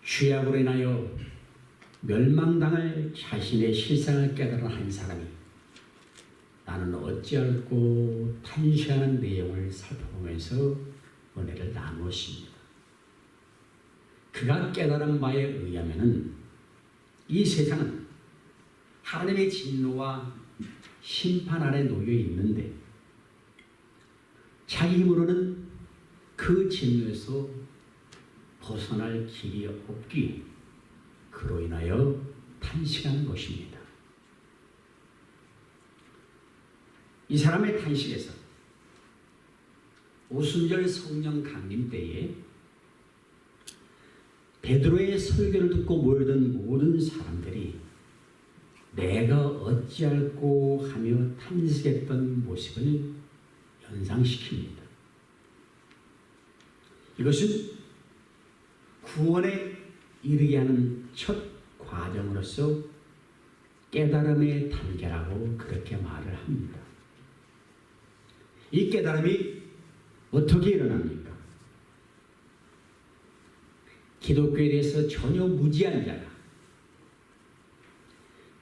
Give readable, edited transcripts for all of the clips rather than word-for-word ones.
죄악으로 인하여 멸망당할 자신의 실상을 깨달은 한 사람이 나는 어찌할꼬 탄식하는 내용을 살펴보면서 은혜를 나누었습니다. 그가 깨달은 바에 의하면 이 세상은 하나님의 진노와 심판 아래 놓여 있는데 자기 힘으로는 그 진노에서 벗어날 길이 없기에 그로 인하여 탄식하는 것입니다. 이 사람의 탄식에서 오순절 성령 강림 때에 베드로의 설교를 듣고 모여든 모든 사람들이 내가 어찌할꼬 하며 탄식했던 모습을 연상시킵니다. 이것은 구원에 이르게 하는 첫 과정으로서 깨달음의 단계라고 그렇게 말을 합니다. 이 깨달음이 어떻게 일어납니까? 기독교에 대해서 전혀 무지한 자가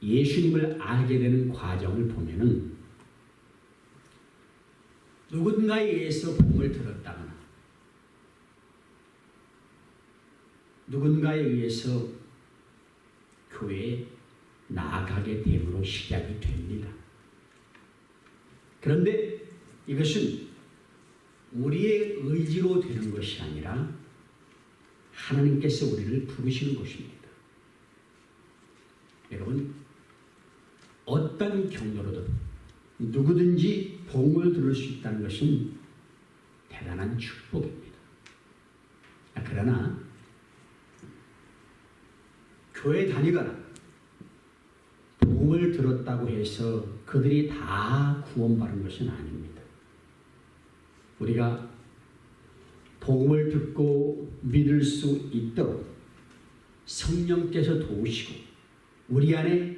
예수님을 알게 되는 과정을 보면은 누군가에 의해서 복음을 들었다거나 누군가에 의해서 교회에 나아가게 됨으로 시작이 됩니다. 그런데 이것은 우리의 의지로 되는 것이 아니라 하나님께서 우리를 부르시는 것입니다. 여러분, 어떤 경로로든 누구든지 복음을 들을 수 있다는 것은 대단한 축복입니다. 그러나 교회 다니거나 복음을 들었다고 해서 그들이 다 구원받은 것은 아닙니다. 우리가 복음을 듣고 믿을 수 있도록 성령께서 도우시고 우리 안에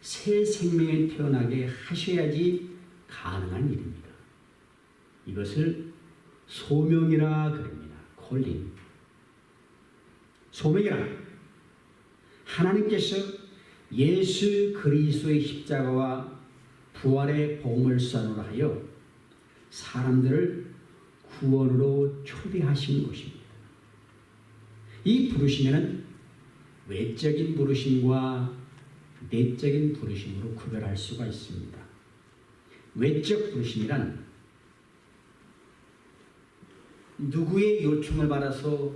새 생명이 태어나게 하셔야지 가능한 일입니다. 이것을 소명이라 그럽니다. 콜링. 소명이라 하나님께서 예수 그리스도의 십자가와 부활의 복음을 선언을 하여 사람들을 구원으로 초대하시는 것입니다. 이 부르심에는 외적인 부르심과 내적인 부르심으로 구별할 수가 있습니다. 외적 부르심이란 누구의 요청을 받아서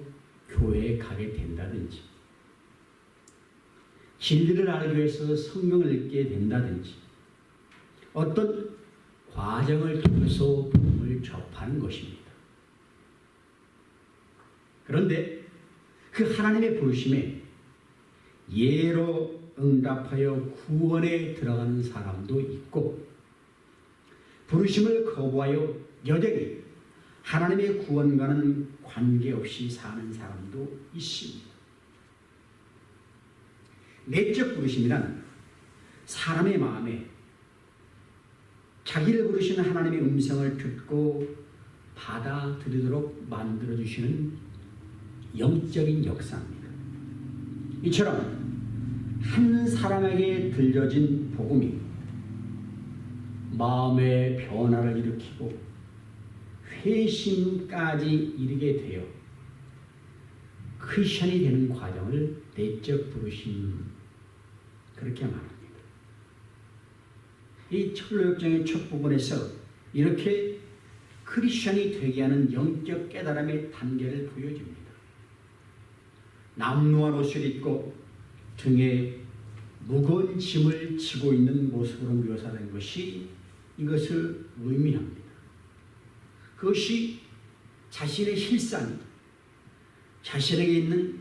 교회에 가게 된다든지 진리를 알기 위해서 성경을 읽게 된다든지 어떤 과정을 통해서 복음을 접하는 것입니다. 그런데 그 하나님의 부르심에 예로 응답하여 구원에 들어가는 사람도 있고 부르심을 거부하여 여전히 하나님의 구원과는 관계없이 사는 사람도 있습니다. 내적 부르심이란 사람의 마음에 자기를 부르시는 하나님의 음성을 듣고 받아들이도록 만들어주시는 영적인 역사입니다. 이처럼 한 사람에게 들려진 복음이 마음의 변화를 일으키고 회심까지 이르게 되어 크리스천이 되는 과정을 내적 부르심 그렇게 말합니다. 이 철로역정의 첫 부분에서 이렇게 크리스천이 되게 하는 영적 깨달음의 단계를 보여줍니다. 남루한 옷을 입고 등에 무거운 짐을 지고 있는 모습으로 묘사된 것이 이것을 의미합니다. 그것이 자신의 실상입니다. 자신에게 있는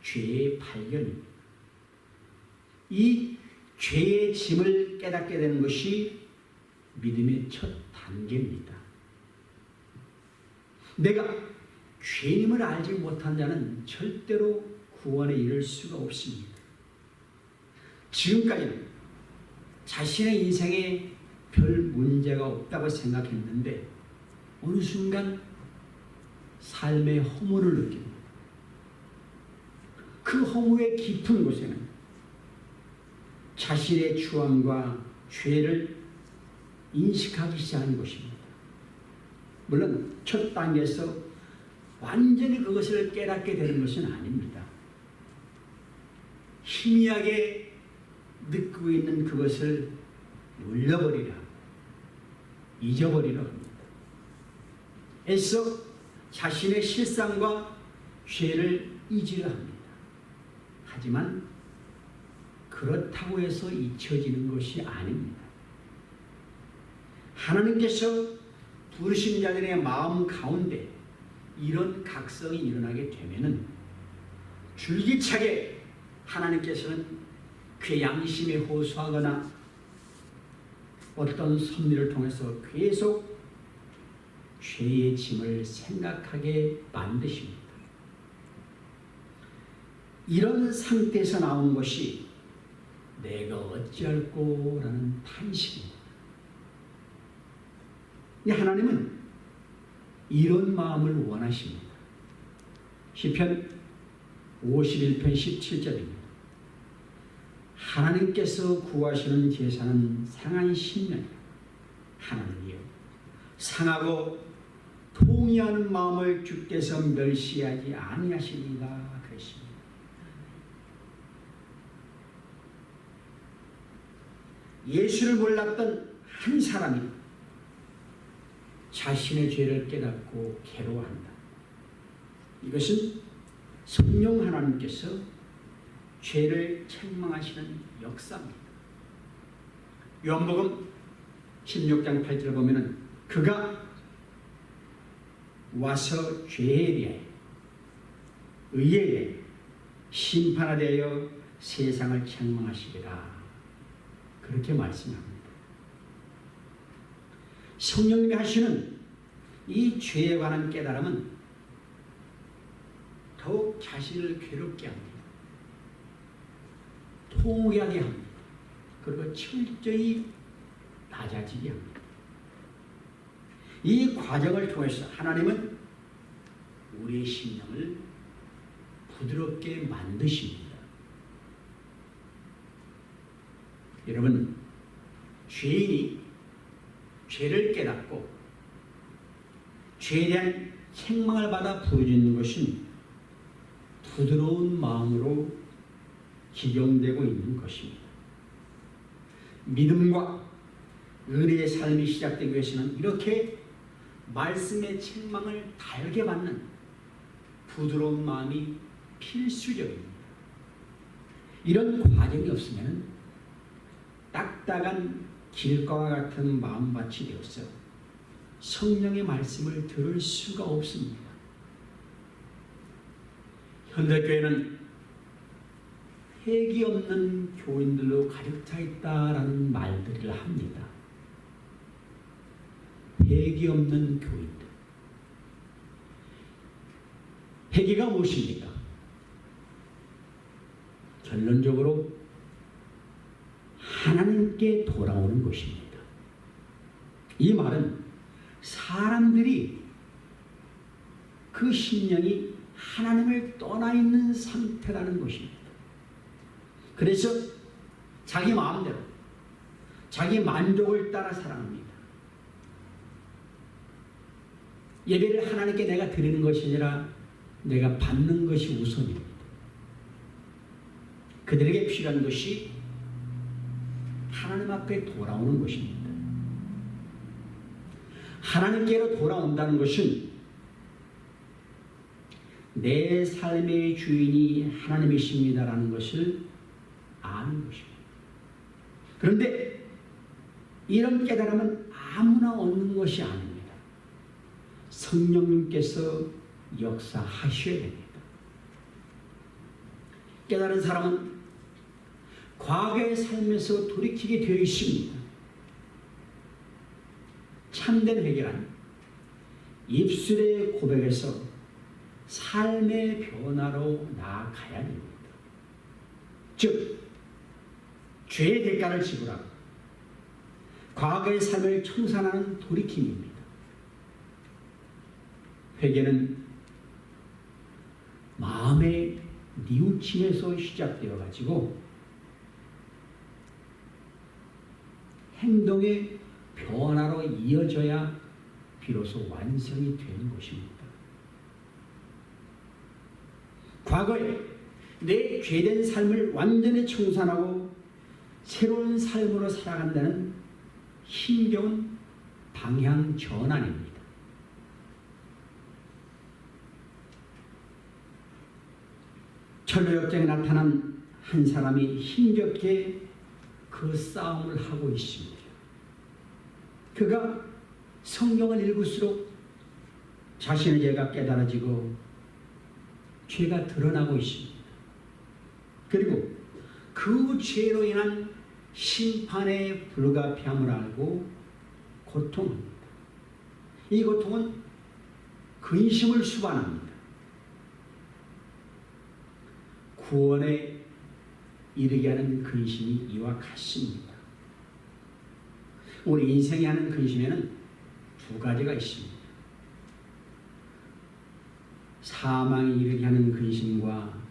죄의 발견입니다. 이 죄의 짐을 깨닫게 되는 것이 믿음의 첫 단계입니다. 내가 죄님을 알지 못한 자는 절대로 구원에 이를 수가 없습니다. 지금까지는 자신의 인생에 별 문제가 없다고 생각했는데 어느 순간 삶의 허물을 느낍니다. 그 허무의 깊은 곳에는 자신의 추함과 죄를 인식하기 시작하는 것입니다. 물론 첫 단계에서 완전히 그것을 깨닫게 되는 것은 아닙니다. 희미하게 느끼고 있는 그것을 눌려버리라, 잊어버리라 합니다. 애써 자신의 실상과 죄를 잊으려 합니다. 하지만 그렇다고 해서 잊혀지는 것이 아닙니다. 하나님께서 부르신 자들의 마음 가운데 이런 각성이 일어나게 되면은 줄기차게 하나님께서는 그의 양심에 호소하거나 어떤 섭리를 통해서 계속 죄의 짐을 생각하게 만드십니다. 이런 상태에서 나온 것이 내가 어찌할꼬 라는 탄식입니다. 하나님은 이런 마음을 원하십니다. 시편 51편 17절입니다. 하나님께서 구하시는 제사는 상한 신명이라. 하나님이여 상하고 통이하는 마음을 주께서 멸시하지 아니하시리라 그랬습니다. 예수를 몰랐던 한 사람이 자신의 죄를 깨닫고 괴로워한다. 이것은 성령 하나님께서 죄를 책망하시는 역사입니다. 요한복음 16장 8절을 보면은 그가 와서 죄에 대하여 의에 대하여 심판에 대하여 세상을 책망하시리라 그렇게 말씀합니다. 성령님이 하시는 이 죄에 관한 깨달음은 더욱 자신을 괴롭게 합니다. 통하게 합니다. 그리고 철저히 낮아지게 합니다. 이 과정을 통해서 하나님은 우리의 심령을 부드럽게 만드십니다. 여러분, 죄인이 죄를 깨닫고 죄에 대한 책망을 받아 보여주는 것은 부드러운 마음으로 기경되고 있는 것입니다. 믿음과 은혜의 삶이 시작되기 위해서는 이렇게 말씀의 책망을 달게 받는 부드러운 마음이 필수적입니다. 이런 과정이 없으면 딱딱한 길가와 같은 마음밭이 되어서 성령의 말씀을 들을 수가 없습니다. 현대교회는 회개 없는 교인들로 가득 차 있다라는 말들을 합니다. 회개 없는 교인들. 회개가 무엇입니까? 결론적으로 하나님께 돌아오는 것입니다. 이 말은 사람들이 그 심령이 하나님을 떠나 있는 상태라는 것입니다. 그래서 자기 마음대로 자기 만족을 따라 살아갑니다. 예배를 하나님께 내가 드리는 것이 아니라 내가 받는 것이 우선입니다. 그들에게 필요한 것이 하나님 앞에 돌아오는 것입니다. 하나님께로 돌아온다는 것은 내 삶의 주인이 하나님이십니다라는 것을 아는 것입니다. 그런데 이런 깨달음은 아무나 얻는 것이 아닙니다. 성령님께서 역사하셔야 됩니다. 깨달은 사람은 과거의 삶에서 돌이키게 되어 있습니다. 참된 회개란 입술의 고백에서 삶의 변화로 나아가야 됩니다. 즉, 죄의 대가를 지불하고 과거의 삶을 청산하는 돌이킴입니다. 회개는 마음의 뉘우침에서 시작되어 가지고 행동의 변화로 이어져야 비로소 완성이 되는 것입니다. 과거에 내 죄된 삶을 완전히 청산하고 새로운 삶으로 살아간다는 힘겨운 방향 전환입니다. 철로역정에 나타난 한 사람이 힘겹게 그 싸움을 하고 있습니다. 그가 성경을 읽을수록 자신의 죄가 깨달아지고 죄가 드러나고 있습니다. 그리고 그 죄로 인한 심판의 불가피함을 알고 고통합니다. 이 고통은 근심을 수반합니다. 구원에 이르게 하는 근심이 이와 같습니다. 우리 인생에 하는 근심에는 두 가지가 있습니다. 사망에 이르게 하는 근심과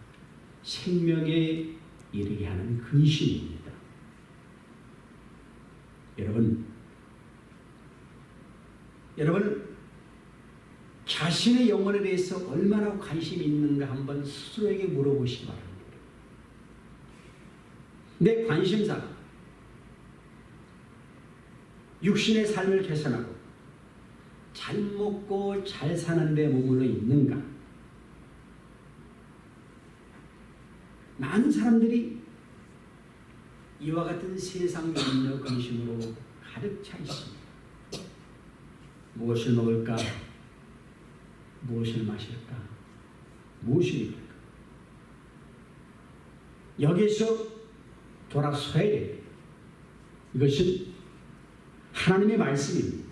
생명에 이르게 하는 근심입니다. 여러분 자신의 영혼에 대해서 얼마나 관심이 있는가 한번 스스로에게 물어보시기 바랍니다. 내 관심사가 육신의 삶을 개선하고 잘 먹고 잘 사는 데 머물러 있는가? 많은 사람들이 이와 같은 세상 염려 근심으로 가득 차 있습니다. 무엇을 먹을까? 무엇을 마실까? 무엇을 입을까? 여기서 돌아서야 됩니다. 이것은 하나님의 말씀입니다.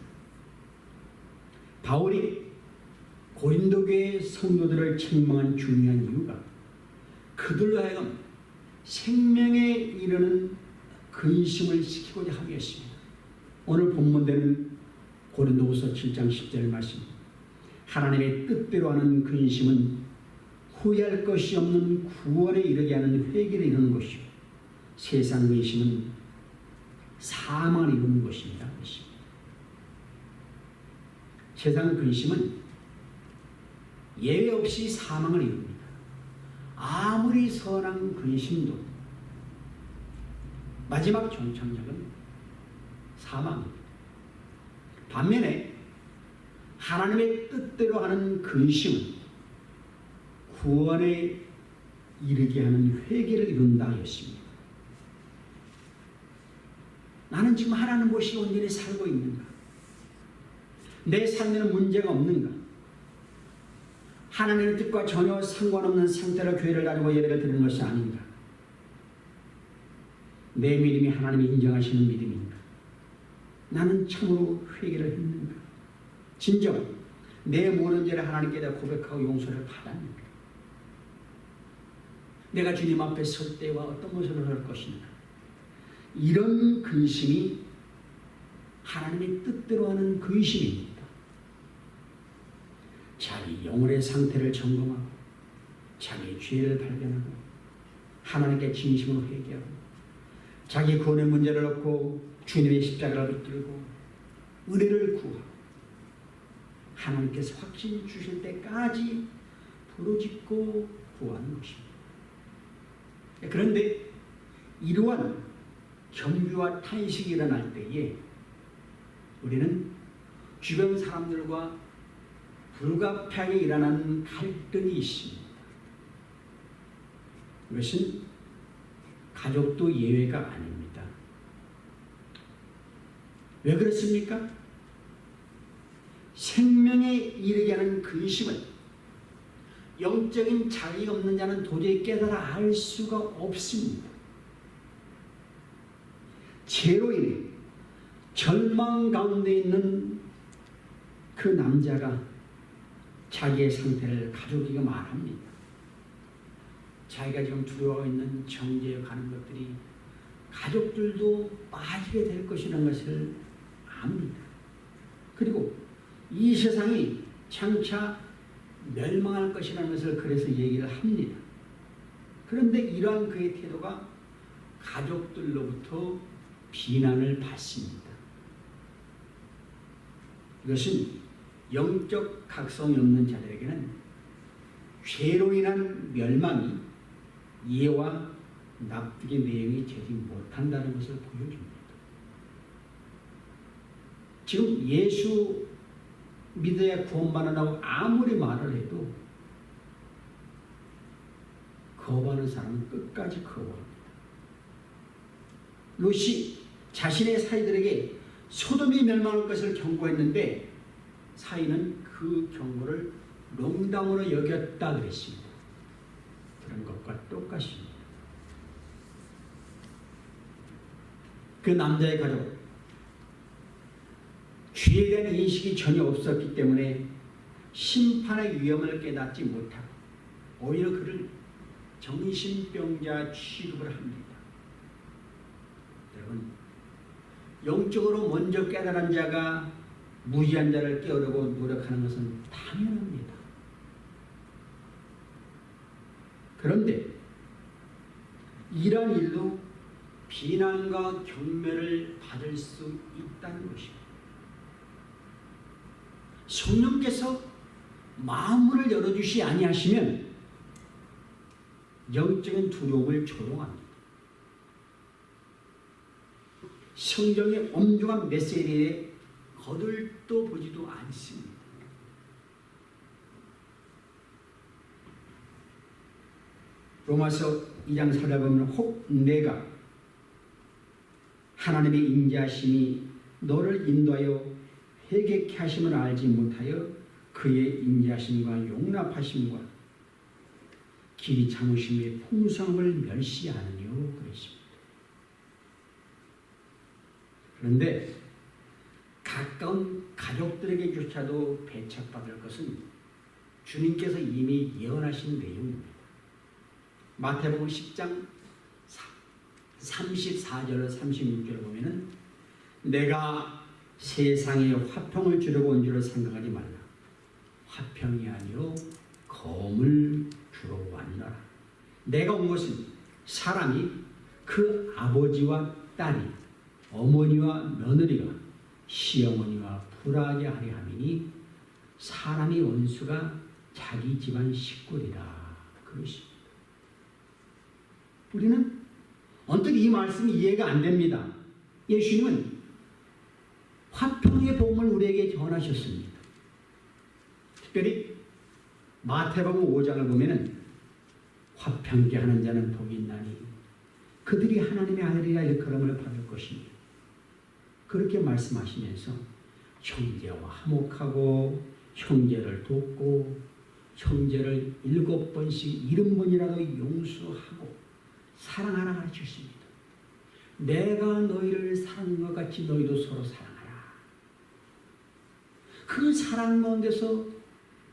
바울이 고린도 교회 성도들을 책망한 중요한 이유가 그들로 하여금 생명에 이르는 근심을 시키고자 하겠습니다. 오늘 본문되는 고린도후서 7장 10절 말씀, 하나님의 뜻대로 하는 근심은 후회할 것이 없는 구원에 이르게 하는 회개를 이루는 것이고, 세상 근심은 사망을 이루는 것입니다. 세상 근심은 예외 없이 사망을 이룹니다. 아무리 선한 근심도 마지막 종착역은 사망입니다. 반면에 하나님의 뜻대로 하는 근심은 구원에 이르게 하는 회개를 이룬다 하였습니다. 나는 지금 하나님 모시고 온전히 살고 있는가? 내 삶에는 문제가 없는가? 하나님의 뜻과 전혀 상관없는 상태로 교회를 다니고 예배를 드리는 것이 아닌가? 내 믿음이 하나님이 인정하시는 믿음인가? 나는 참으로 회개를 했는가? 진정 내 모든 죄를 하나님께 고백하고 용서를 받았는가? 내가 주님 앞에 설 때와 어떤 모습을 할 것인가? 이런 근심이 하나님의 뜻대로 하는 근심입니다. 자기 영혼의 상태를 점검하고 자기의 죄를 발견하고 하나님께 진심으로 회개하고 자기 구원의 문제를 놓고 주님의 십자가를 붙들고 은혜를 구하고 하나님께서 확신 주실 때까지 부르짖고 구하는 것입니다. 그런데 이러한 경규와 탄식이 일어날 때에 우리는 주변 사람들과 불가피하게 일어나는 갈등이 있습니다. 이것은 가족도 예외가 아닙니다. 왜 그렇습니까? 생명에 이르게 하는 근심은 영적인 자격이 없는 자는 도저히 깨달아 알 수가 없습니다. 죄로 인해 절망 가운데 있는 그 남자가 자기의 상태를 가족에게 말합니다. 자기가 지금 두려워하고 있는 정죄에 가는 것들이 가족들도 빠지게 될 것이라는 것을 압니다. 그리고 이 세상이 장차 멸망할 것이라는 것을 그래서 얘기를 합니다. 그런데 이러한 그의 태도가 가족들로부터 비난을 받습니다. 이것은 영적 각성이 없는 자들에게는 죄로 인한 멸망이 이해와 납득의 내용이 되지 못한다는 것을 보여줍니다. 지금 예수 믿어야 구원받는다고 아무리 말을 해도 거부하는 사람은 끝까지 거부합니다. 롯이 자신의 사이들에게 소돔이 멸망할 것을 경고했는데 사이는 그 경고를 농담으로 여겼다 그랬습니다. 그런 것과 똑같습니다. 그 남자의 가족, 죄에 대한 인식이 전혀 없었기 때문에 심판의 위험을 깨닫지 못하고 오히려 그를 정신병자 취급을 합니다. 여러분, 영적으로 먼저 깨달은 자가 무지한 자를 깨우려고 노력하는 것은 당연합니다. 그런데 이러한 일로 비난과 경멸을 받을 수 있다는 것입니다. 성령께서 마음을 열어주시 아니하시면 영적인 두려움을 조롱합니다. 성경의 엄중한 메시지에 거들떠 보지도 않습니다. 로마서 2장 4절 보면 혹 내가 하나님의 인자하심이 너를 인도하여 회개케 하심을 알지 못하여 그의 인자하심과 용납하심과 길이 참으심의 풍성함을 멸시하느뇨 그랬습니다. 그런데 가까운 가족들에게조차도 배척받을 것은 주님께서 이미 예언하신 내용입니다. 마태복음 10장 34절 36절을 보면은 내가 세상에 화평을 주려고 온 줄을 생각하지 말라. 화평이 아니요 검을 주러 왔노라. 내가 온 것은 사람이 그 아버지와 딸이 어머니와 며느리가 시어머니와 불화하게 하려 함이니 사람이 원수가 자기 집안 식구리라. 그것입니다. 우리는 언뜻 이 말씀이 이해가 안 됩니다. 예수님은 화평의 복음을 우리에게 전하셨습니다. 특별히 마태복음 5장을 보면은 화평케 하는 자는 복이 있나니 그들이 하나님의 아들이라 일컬음을 받을 것입니다. 그렇게 말씀하시면서 형제와 화목하고 형제를 돕고 형제를 7번씩 70번이라도 용서하고 사랑하라 가르치십니다. 내가 너희를 사랑한 것 같이 너희도 서로 사랑하라. 그 사랑 가운데서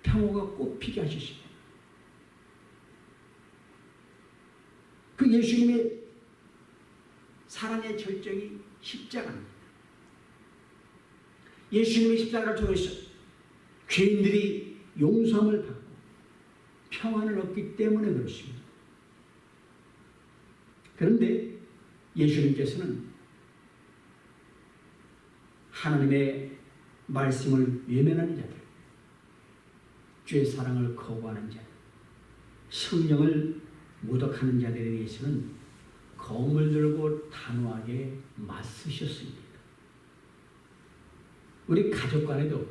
평화가 꽃피게 하셨습니다. 그 예수님의 사랑의 절정이 십자가입니다. 예수님의 십자가를 통해서 죄인들이 용서함을 받고 평안을 얻기 때문에 그렇습니다. 그런데 예수님께서는 하나님의 말씀을 외면하는 자들, 주의 사랑을 거부하는 자들, 성령을 모독하는 자들에 대해서는 검을 들고 단호하게 맞서셨습니다. 우리 가족 간에도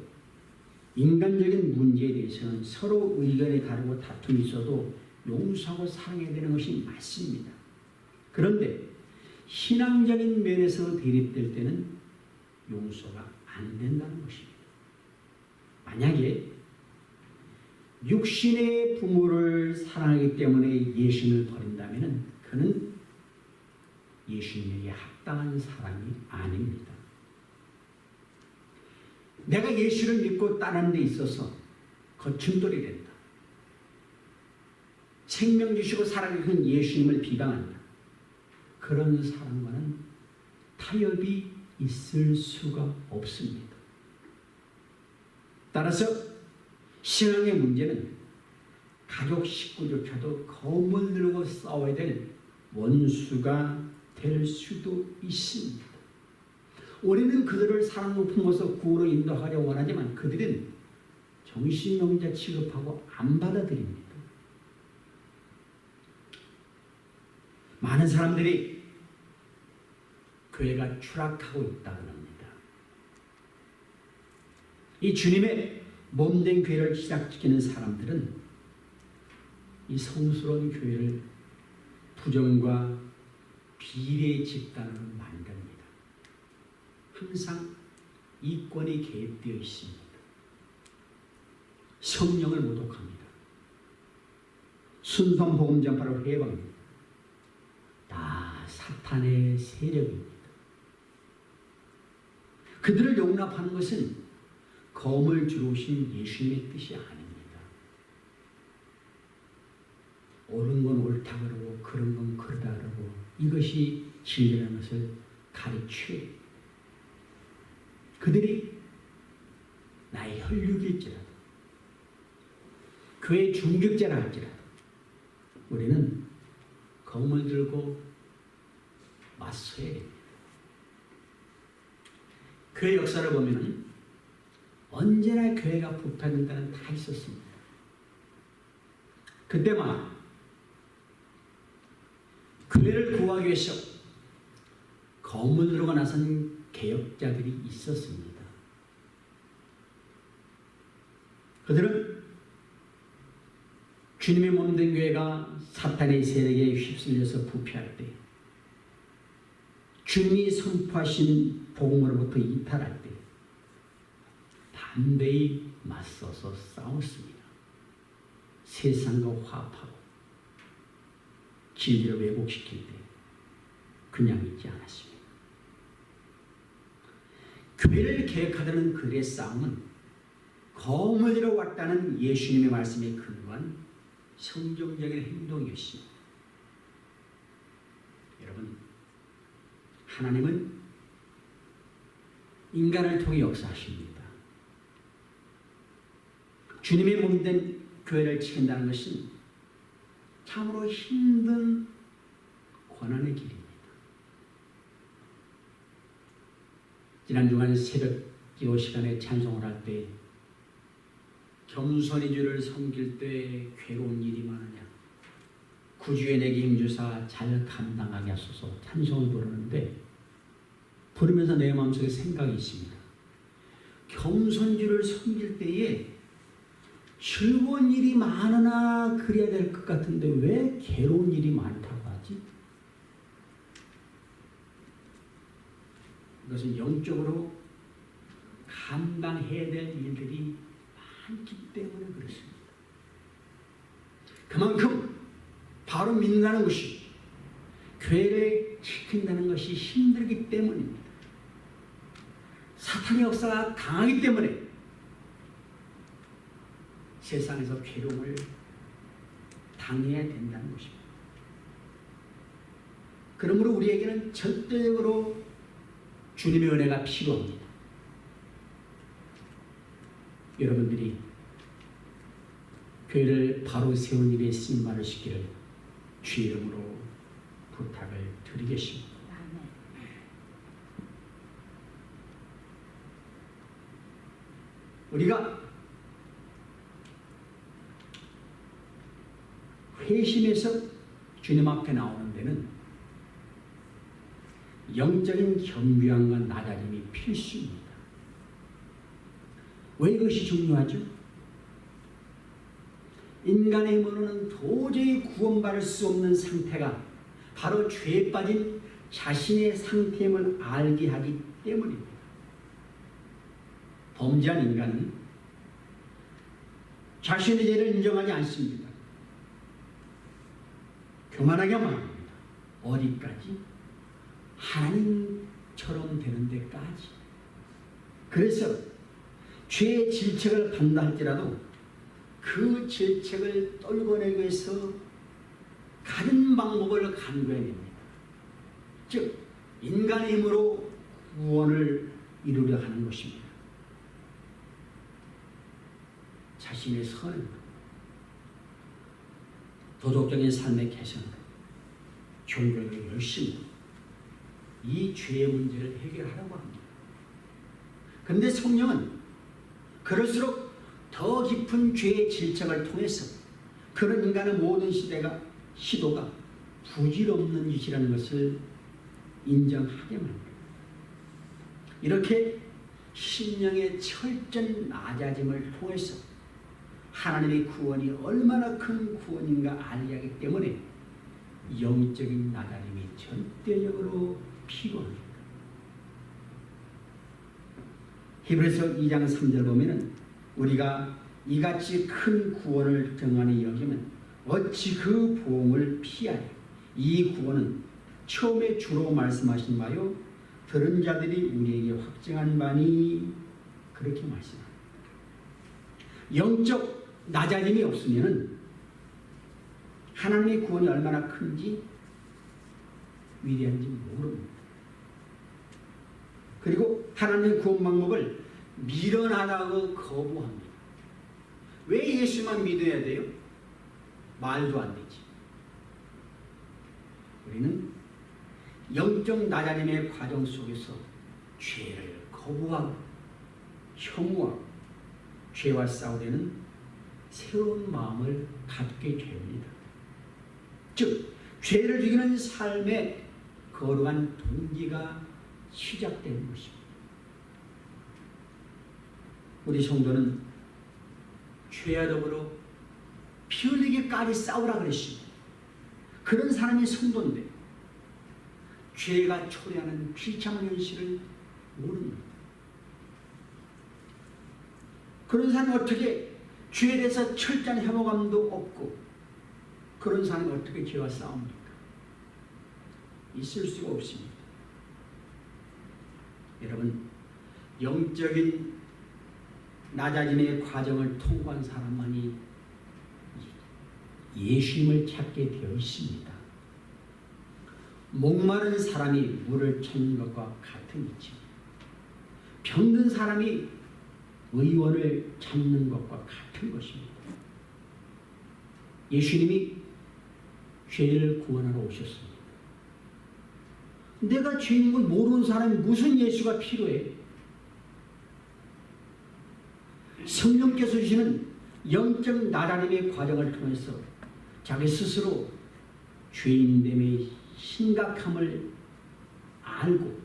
인간적인 문제에 대해서는 서로 의견이 다르고 다툼이 있어도 용서하고 사랑해야 되는 것이 맞습니다. 그런데 신앙적인 면에서 대립될 때는 용서가 안 된다는 것입니다. 만약에 육신의 부모를 사랑하기 때문에 예수님을 버린다면 그는 예수님에게 합당한 사람이 아닙니다. 내가 예수를 믿고 따르는 데 있어서 거침돌이 된다. 생명 주시고 살아계신 예수님을 비방한다. 그런 사람과는 타협이 있을 수가 없습니다. 따라서 신앙의 문제는 가족 식구조차도 검을 들고 싸워야 될 원수가 될 수도 있습니다. 우리는 그들을 사랑으로 품어서 구호로 인도하려 원하지만 그들은 정신병자 취급하고 안 받아들입니다. 많은 사람들이 교회가 추락하고 있다고 합니다. 이 주님의 몸된 교회를 시작시키는 사람들은 이 성스러운 교회를 부정과 비리의 집단으로 만듭니다. 항상 이권이 개입되어 있습니다. 성령을 모독합니다. 순수한 복음 전파를 해방합니다. 다 사탄의 세력입니다. 그들을 용납하는 것은 검을 들어오신 예수님의 뜻이 아닙니다. 옳은 건 옳다 그러고 그런 건 그러다 그러고 이것이 진리라는 것을 가르쳐요. 그들이 나의 혈육일지라도 교회 중직자라 할지라도 우리는 검을 들고 맞서야 됩니다. 교회 역사를 보면 언제나 교회가 부패된 때는 다 있었습니다. 그때만 교회를 구하기 위해서 검을 들고 나선 개혁자들이 있었습니다. 그들은 주님의 몸된 교회가 사탄의 세력에 휩쓸려서 부패할 때, 주님이 선포하신 복음으로부터 이탈할 때 담대히 맞서서 싸웠습니다. 세상과 화합하고 진리를 왜곡시킬 때 그냥 있지 않았습니다. 교회를 개혁하려는 그들의 싸움은 검을 들어 왔다는 예수님의 말씀에 근거한 성경적인 행동이었습니다. 여러분, 하나님은 인간을 통해 역사하십니다. 주님의 몸된 교회를 지킨다는 것은 참으로 힘든 고난의 길입니다. 지난 주간 새벽 기도 시간에 찬송을 할 때 겸손히 주를 섬길 때 괴로운 일이 많으냐, 구주의 내게 힘주사 잘 감당하게 하소서 찬송을 부르는데, 부르면서 내 마음속에 생각이 있습니다. 겸손주를 섬길 때에 즐거운 일이 많으나 그래야 될 것 같은데 왜 괴로운 일이 많다고 하지? 이것은 영적으로 감당해야 될 일들이 많기 때문에 그렇습니다. 그만큼 바로 믿는다는 것이, 교회를 지킨다는 것이 힘들기 때문입니다. 사탄의 역사가 강하기 때문에 세상에서 괴로움을 당해야 된다는 것입니다. 그러므로 우리에게는 절대적으로 주님의 은혜가 필요합니다. 여러분들이 교회를 바로 세운 일에 쓰임받을 수 있기를 주의 이름으로 부탁을 드리겠습니다. 우리가 회심해서 주님 앞에 나오는 데는 영적인 겸비함과 낮아짐이 필수입니다. 왜 이것이 중요하죠? 인간의 힘으로는 도저히 구원받을 수 없는 상태가 바로 죄에 빠진 자신의 상태임을 알게 하기 때문입니다. 범죄한 인간은 자신의 죄를 인정하지 않습니다. 교만하게 말합니다. 어디까지? 하나님처럼 되는 데까지. 그래서 죄의 질책을 받는다 할지라도 그 질책을 떨궈내기 위해서 다른 방법을 간구해야 됩니다. 즉 인간의 힘으로 구원을 이루려 하는 것입니다. 자신의 선을, 도덕적인 삶의 개선으로 종교를 열심히 이 죄의 문제를 해결하려고 합니다. 그런데 성령은 그럴수록 더 깊은 죄의 질책을 통해서 그런 인간의 모든 시도가 부질없는 짓이라는 것을 인정하게 만듭니다. 이렇게 심령의 철저한 낮아짐을 통해서 하나님의 구원이 얼마나 큰 구원인가 알게 하기 때문에 영적인 낮아짐이 절대적으로 필요합니다. 히브리서 2장 3절 보면은 우리가 이같이 큰 구원을 등한히 여기면 어찌 그 보응을 피하여. 이 구원은 처음에 주로 말씀하신 바요 들은 자들이 우리에게 확증한 바니 그렇게 말씀합니다. 영적 낮아짐이 없으면 하나님의 구원이 얼마나 큰지 위대한지 모릅니다. 그리고 하나님의 구원 방법을 미련하다고 거부합니다. 왜 예수만 믿어야 돼요? 말도 안 되지. 우리는 영적 낮아짐의 과정 속에서 죄를 거부하고 혐오하고 죄와 싸우려는 새로운 마음을 갖게 됩니다. 즉 죄를 죽이는 삶의 거룩한 동기가 시작되는 것입니다. 우리 성도는 죄와 더불어 피 흘리기까지 싸우라 그랬습니다. 그런 사람이 성도인데 죄가 초래하는 비참한 현실을 모릅니다. 그런 사람이 어떻게 죄에 대해서 철저한 혐오감도 없고 그런 사람이 어떻게 죄와 싸웁니까? 있을 수가 없습니다. 여러분, 영적인 낮아짐의 과정을 통과한 사람만이 예수님을 찾게 되어 있습니다. 목마른 사람이 물을 찾는 것과 같은 이치, 병든 사람이 의원을 찾는 것과 같은 것입니다. 예수님이 죄를 구원하러 오셨습니다. 내가 죄인 걸 모르는 사람이 무슨 예수가 필요해? 성령께서 주시는 영적 나라님의 과정을 통해서 자기 스스로 죄인됨의 심각함을 알고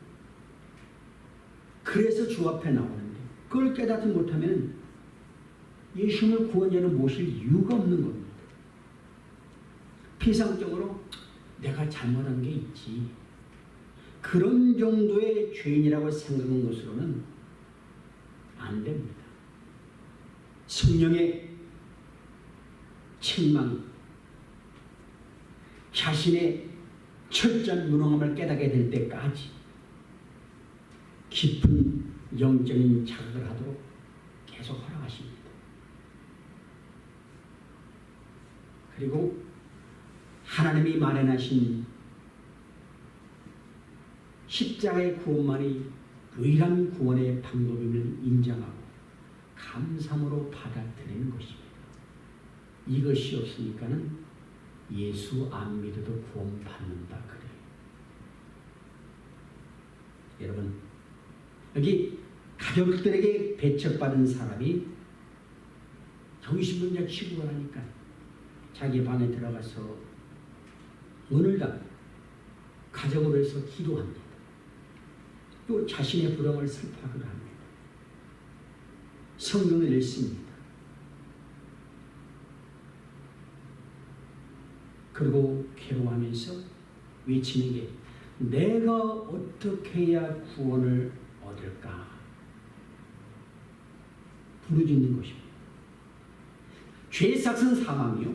그래서 주 앞에 나오는데 그걸 깨닫지 못하면 예수님을 구원자로 모실 이유가 없는 겁니다. 피상적으로 내가 잘못한 게 있지 그런 정도의 죄인이라고 생각하는 것으로는 안 됩니다. 성령의 책망, 자신의 철저한 무능함을 깨닫게 될 때까지 깊은 영적인 자극을 하도록 계속 허락하십니다. 그리고 하나님이 마련하신 십자가의 구원만이 유일한 구원의 방법임을 인정하고 감사함으로 받아들이는 것입니다. 이것이 없으니까는 예수 안 믿어도 구원받는다 그래요. 여러분, 여기 가족들에게 배척받은 사람이 정신분자 취급을 하니까 자기 방에 들어가서 문을 닫고 가족으로 해서 기도합니다. 또 자신의 불행을 슬퍼하기도 합니다. 성경을 읽습니다. 그리고 괴로워하면서 외치는 게 내가 어떻게 해야 구원을 얻을까 부르짖는 것입니다. 죄의 삭은 사망이요.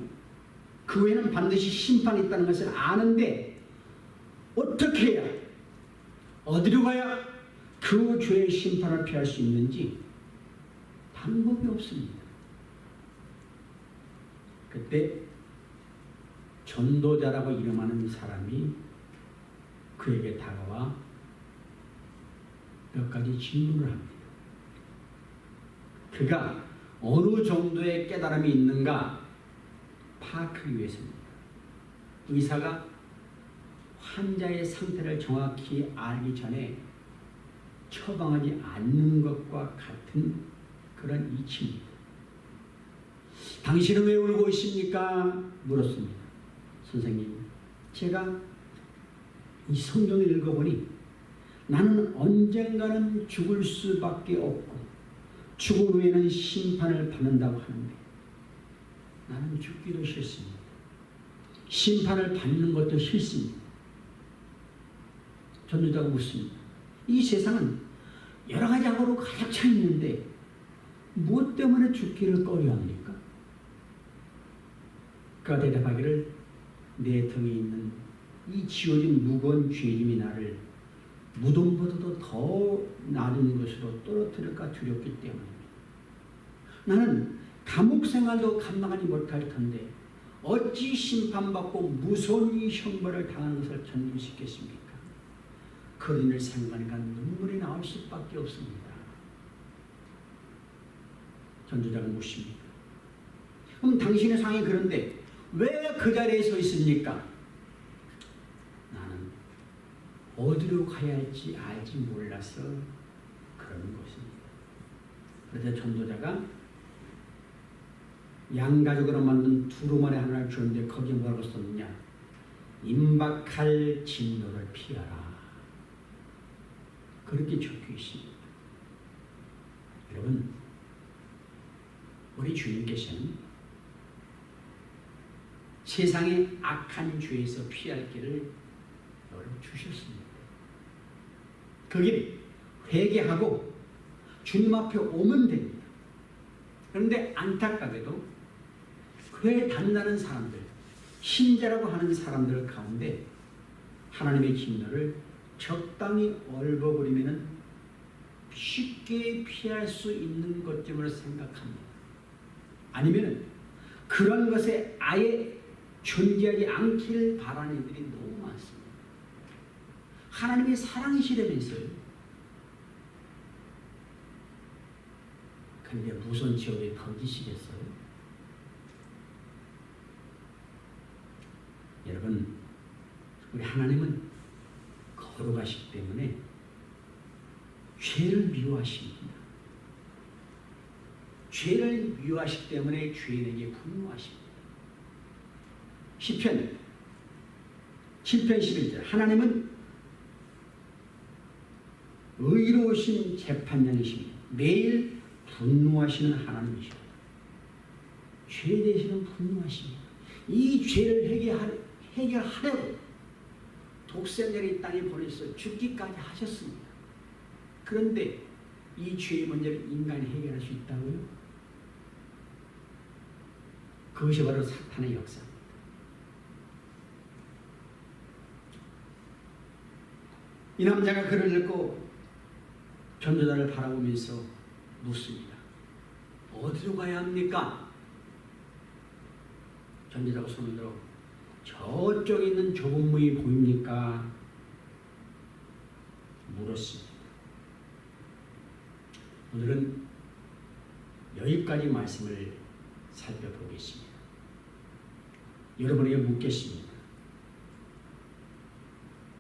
그 외에는 반드시 심판이 있다는 것을 아는데 어떻게 해야 어디로 가야 그 죄의 심판을 피할 수 있는지 방법이 없습니다. 그때 전도자라고 이름하는 사람이 그에게 다가와 몇 가지 질문을 합니다. 그가 어느 정도의 깨달음이 있는가 파악하기 위해서입니다. 의사가 환자의 상태를 정확히 알기 전에 처방하지 않는 것과 같은 그런 이치입니다. 당신은 왜 울고 있습니까? 물었습니다. 선생님, 제가 이 성경을 읽어보니 나는 언젠가는 죽을 수밖에 없고 죽음 후에는 심판을 받는다고 하는데 나는 죽기도 싫습니다. 심판을 받는 것도 싫습니다. 전도자가 묻습니다. 이 세상은 여러 가지 악으로 가득 차 있는데 무엇 때문에 죽기를 꺼려합니까? 그가 대답하기를 내 등에 있는 이 지어진 무거운 죄짐이 나를 무덤보다도 더 낮은 것으로 떨어뜨릴까 두렵기 때문입니다. 나는 감옥 생활도 감당하지 못할 텐데 어찌 심판받고 무서운 이 형벌을 당하는 것을 견딜 수 있겠습니까? 그 일을 생각하니까 눈물이 나올 수밖에 없습니다. 전도자가 묻습니다. 그럼 당신의 상이 그런데 왜 그 자리에 서 있습니까? 나는 어디로 가야 할지 알지 몰라서 그러는 것입니다. 그래서 전도자가 양가죽으로 만든 두루마리 하나를 주는데 거기에 뭐라고 썼느냐? 임박할 진노를 피하라. 그렇게 적혀 있습니다. 여러분, 우리 주님께서는 세상의 악한 죄에서 피할 길을 열어주셨습니다. 그 길 회개하고 주님 앞에 오면 됩니다. 그런데 안타깝게도 교회에 단다는 사람들, 신자라고 하는 사람들 가운데 하나님의 진노를 적당히 얼버무리면 쉽게 피할 수 있는 것쯤으로 생각합니다. 아니면 그런 것에 아예 존재하지 않기를 바라는 이들이 너무 많습니다. 하나님의 사랑이시라면서요. 근데 무슨 지옥에 던지시겠어요? 여러분, 우리 하나님은 거룩하시기 때문에 죄를 미워하십니다. 죄를 미워하시기 때문에 죄인에게 분노하십니다. 시편 7편 11절 하나님은 의로우신 재판장이십니다. 매일 분노하시는 하나님이십니다. 죄에 대해서는 분노하십니다. 이 죄를 해결하려고 독생자를 이 땅에 보내서 죽기까지 하셨습니다. 그런데 이 죄의 문제를 인간이 해결할 수 있다고요? 그것이 바로 사탄의 역사입니다. 이 남자가 글을 읽고 전도자를 바라보면서 묻습니다. 어디로 가야 합니까? 전도자가 손을 들어 저쪽에 있는 좁은 문이 보입니까? 물었습니다. 오늘은 여기까지 말씀을 살펴보겠습니다. 여러분에게 묻겠습니다.